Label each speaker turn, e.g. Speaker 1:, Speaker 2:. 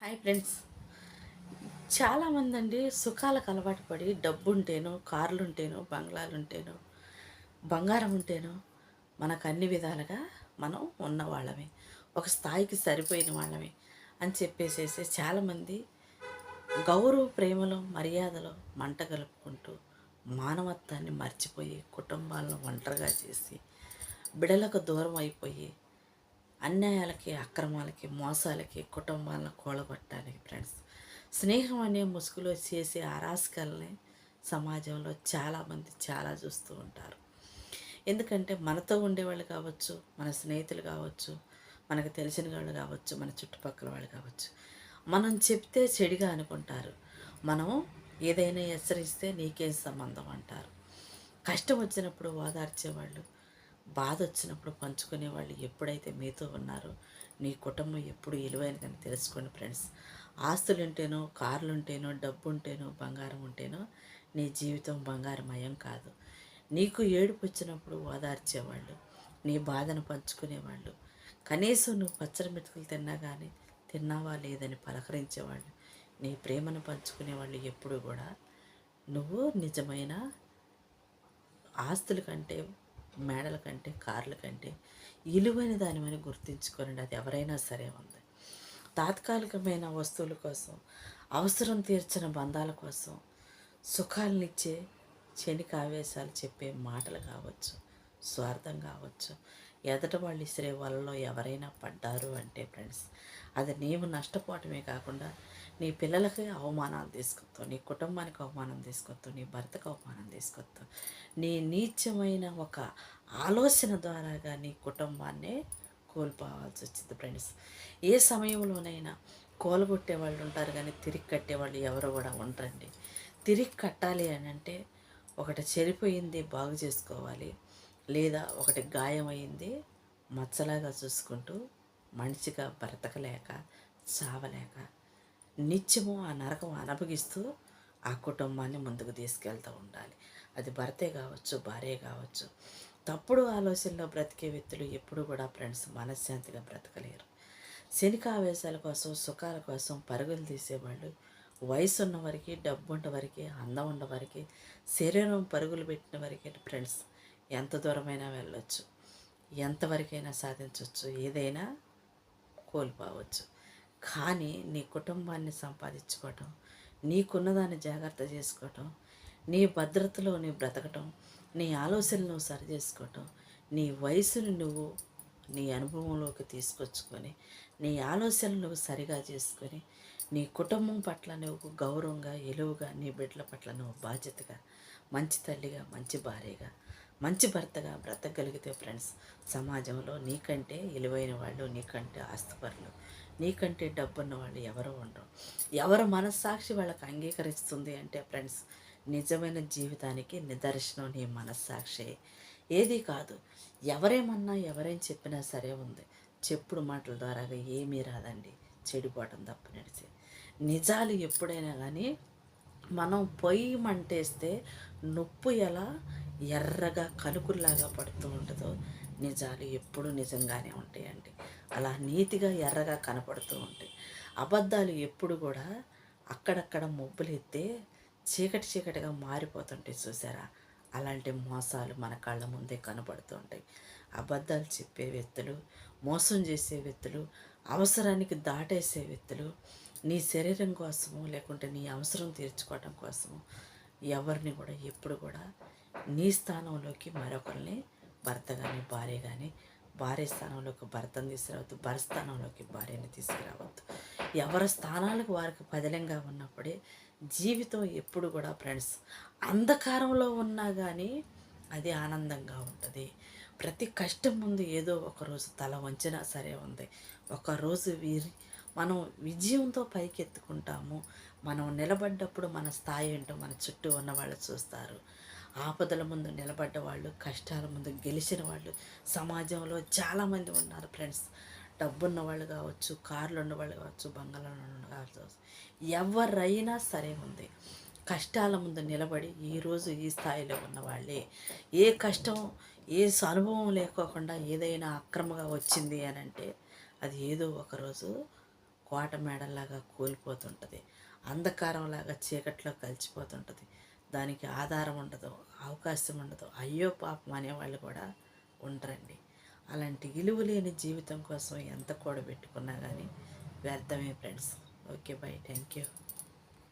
Speaker 1: Hi friends. చాలామంది అండి సుఖాలకు అలవాటు పడి డబ్బు ఉంటేనో, కార్లు ఉంటేనో, బంగ్లాలు ఉంటేనో, బంగారం ఉంటేనో మనకు అన్ని విధాలుగా మనం ఉన్నవాళ్ళమే, ఒక స్థాయికి సరిపోయిన వాళ్ళమే అని చెప్పేసేసి చాలామంది గౌరవ ప్రేమలో మర్యాదలో మంట కలుపుకుంటూ మానవత్వాన్ని మర్చిపోయి కుటుంబాలను ఒంటరిగా చేసి బిడలకు దూరం అయిపోయి అన్యాయాలకి, అక్రమాలకి, మోసాలకి కుటుంబాలను కూలగొట్టడానికి ఫ్రెండ్స్ స్నేహం అనే ముసుగులో చేసే అరాచకాలని సమాజంలో చాలామంది చాలా చూస్తూ ఉంటారు. ఎందుకంటే మనతో ఉండేవాళ్ళు కావచ్చు, మన స్నేహితులు కావచ్చు, మనకు తెలిసిన వాళ్ళు కావచ్చు, మన చుట్టుపక్కల వాళ్ళు కావచ్చు, మనం చెప్తే చెడుగా అనుకుంటారు. మనం ఏదైనా హెచ్చరిస్తే నీకేం సంబంధం అంటారు. కష్టం వచ్చినప్పుడు ఓదార్చేవాళ్ళు, బాధ వచ్చినప్పుడు పంచుకునేవాళ్ళు ఎప్పుడైతే మీతో ఉన్నారో నీ కుటుంబం ఎప్పుడు విలువైనదని తెలుసుకోండి ఫ్రెండ్స్. ఆస్తులు ఉంటేనో, కార్లు ఉంటేనో, డబ్బు ఉంటేనో, బంగారం ఉంటేనో నీ జీవితం బంగారమయం కాదు. నీకు ఏడుపు వచ్చినప్పుడు ఓదార్చేవాళ్ళు, నీ బాధను పంచుకునేవాళ్ళు, కనీసం నువ్వు పచ్చడి మెతుకులు తిన్నా కానీ తిన్నావా లేదని పలకరించేవాళ్ళు, నీ ప్రేమను పంచుకునేవాళ్ళు ఎప్పుడు కూడా నువ్వు నిజమైన ఆస్తుల కంటే, మేడల కంటే, కార్ల కంటే విలువైన దానివని గుర్తించుకోనండి. అది ఎవరైనా సరే ఉంది. తాత్కాలికమైన వస్తువుల కోసం, అవసరం తీర్చిన బంధాల కోసం, సుఖాలనిచ్చే క్షణిక ఆవేశాలు చెప్పే మాటలు కావచ్చు, స్వార్థం కావచ్చు, ఎదట వాళ్ళు ఇసిరే వలలో ఎవరైనా పడ్డారు అంటే ఫ్రెండ్స్ అది నీవు నష్టపోవటమే కాకుండా నీ పిల్లలకి అవమానాలు తీసుకొస్తావు, నీ కుటుంబానికి అవమానం తీసుకొస్తావు, నీ భర్తకు అవమానం తీసుకొస్తావు. నీ నీచమైన ఒక ఆలోచన ద్వారాగా నీ కుటుంబాన్నే కోల్పోవాల్సి వచ్చింది ఫ్రెండ్స్. ఏ సమయంలోనైనా కోలగొట్టే వాళ్ళు ఉంటారు కానీ తిరిగి కట్టేవాళ్ళు ఎవరు కూడా ఉండరండి. తిరిగి కట్టాలి అని అంటే ఒకటి చెడిపోయింది బాగు చేసుకోవాలి, లేదా ఒకటి గాయమైంది మచ్చలాగా చూసుకుంటూ మనిషిగా బ్రతకలేక చావలేక నిత్యము ఆ నరకం అనుభవిస్తూ ఆ కుటుంబాన్ని ముందుకు తీసుకెళ్తూ ఉండాలి. అది భర్తే కావచ్చు, భార్య కావచ్చు. తప్పుడు ఆలోచనలో బ్రతికే వ్యక్తులు ఎప్పుడు కూడా ఫ్రెండ్స్ మనశ్శాంతిగా బ్రతకలేరు. శనికావేశాల కోసం, సుఖాల కోసం పరుగులు తీసేవాళ్ళు వయసు ఉన్న వరకు, డబ్బు ఉన్న వరకు, అందం ఉన్న వరకు, శరీరం పరుగులు పెట్టిన వరకే ఫ్రెండ్స్ ఎంత దూరమైనా వెళ్ళొచ్చు, ఎంతవరకైనా సాధించవచ్చు, ఏదైనా కోల్పోవచ్చు. కానీ నీ కుటుంబాన్ని సంపాదించుకోవటం, నీకున్నదాన్ని జాగ్రత్త చేసుకోవటం, నీ భద్రతలో నీ బ్రతకటం, నీ ఆలోచనలు నువ్వు సరి చేసుకోవటం, నీ వయసును నువ్వు నీ అనుభవంలోకి తీసుకొచ్చుకొని నీ ఆలోచనలు నువ్వు సరిగా చేసుకొని నీ కుటుంబం పట్ల నువ్వు గౌరవంగా, ఎలువుగా, నీ బిడ్డల పట్ల నువ్వు బాధ్యతగా, మంచి తల్లిగా, మంచి భార్యగా, మంచి భర్తగా బ్రతకగలిగితే ఫ్రెండ్స్ సమాజంలో నీకంటే విలువైన వాళ్ళు, నీకంటే ఆస్తిపరులు, నీకంటే డబ్బున్న వాళ్ళు ఎవరు ఉండరు. ఎవరు మనస్సాక్షి వాళ్ళకి అంగీకరిస్తుంది అంటే ఫ్రెండ్స్ నిజమైన జీవితానికి నిదర్శనం నీ మనస్సాక్షి. ఏది కాదు, ఎవరేమన్నా ఎవరేం చెప్పినా సరే ఉంది, చెప్పుడు మాటల ద్వారా ఏమీ రాదండి, చెడిపోవటం తప్ప నడిచి. నిజాలు ఎప్పుడైనా కానీ మనం పొయ్యి మంటేస్తే నొప్పు ఎలా ఎర్రగా కలుకుల్లాగా పడుతూ ఉంటుందో నిజాలు ఎప్పుడు నిజంగానే ఉంటాయండి. అలా నీతిగా ఎర్రగా కనపడుతూ ఉంటాయి. అబద్ధాలు ఎప్పుడు కూడా అక్కడక్కడ మొబ్బులు ఎత్తే చీకటి చీకటిగా మారిపోతుంటాయి చూసారా, అలాంటి మోసాలు మన కళ్ళ ముందే కనపడుతూ ఉంటాయి. అబద్ధాలు చెప్పే వ్యక్తులు, మోసం చేసే వ్యక్తులు, అవసరానికి దాటేసే వ్యక్తులు, నీ శరీరం కోసము లేకుంటే నీ అవసరం తీర్చుకోవడం కోసము ఎవరిని కూడా ఎప్పుడు కూడా నీ స్థానంలోకి మరొకరిని, భర్త కానీ భార్య కానీ, భార్య స్థానంలోకి భర్తను తీసుకురావద్దు, భర్త స్థానంలోకి భార్యని తీసుకురావద్దు. ఎవరి స్థానాలకు వారికి పదిలంగా ఉన్నప్పుడే జీవితం ఎప్పుడు కూడా ఫ్రెండ్స్ అంధకారంలో ఉన్నా కానీ అది ఆనందంగా ఉంటుంది. ప్రతి కష్టం ముందు ఏదో ఒకరోజు తల వంచినా సరే ఉంది, ఒకరోజు మనం విజయంతో పైకెత్తుకుంటాము. మనం నిలబడ్డప్పుడు మన స్థాయి ఏంటో మన చుట్టూ ఉన్న వాళ్ళు చూస్తారు. ఆపదల ముందు నిలబడ్డ వాళ్ళు, కష్టాల ముందు గెలిచిన వాళ్ళు సమాజంలో చాలామంది ఉన్నారు ఫ్రెండ్స్. డబ్బున్న వాళ్ళు కావచ్చు, కార్లు ఉన్నవాళ్ళు కావచ్చు, బంగాళాలు ఉన్న కావచ్చు, ఎవరైనా సరే ఉంది. కష్టాల ముందు నిలబడి ఈరోజు ఈ స్థాయిలో ఉన్న వాళ్ళే. ఏ కష్టం, ఏ అనుభవం లేకోకుండా ఏదైనా అక్రమంగా వచ్చింది అని అంటే అది ఏదో ఒకరోజు కోట మేడల్లాగా కూలిపోతుంటుంది, అంధకారంలాగా చీకట్లో కలిసిపోతుంటుంది. దానికి ఆధారం ఉండదు, అవకాశం ఉండదు, అయ్యో పాపం అనేవాళ్ళు కూడా ఉండరండి. అలాంటి విలువ లేని జీవితం కోసం ఎంత కూడబెట్టుకున్నా కానీ వ్యర్థమే friends. Okay, by, thank you.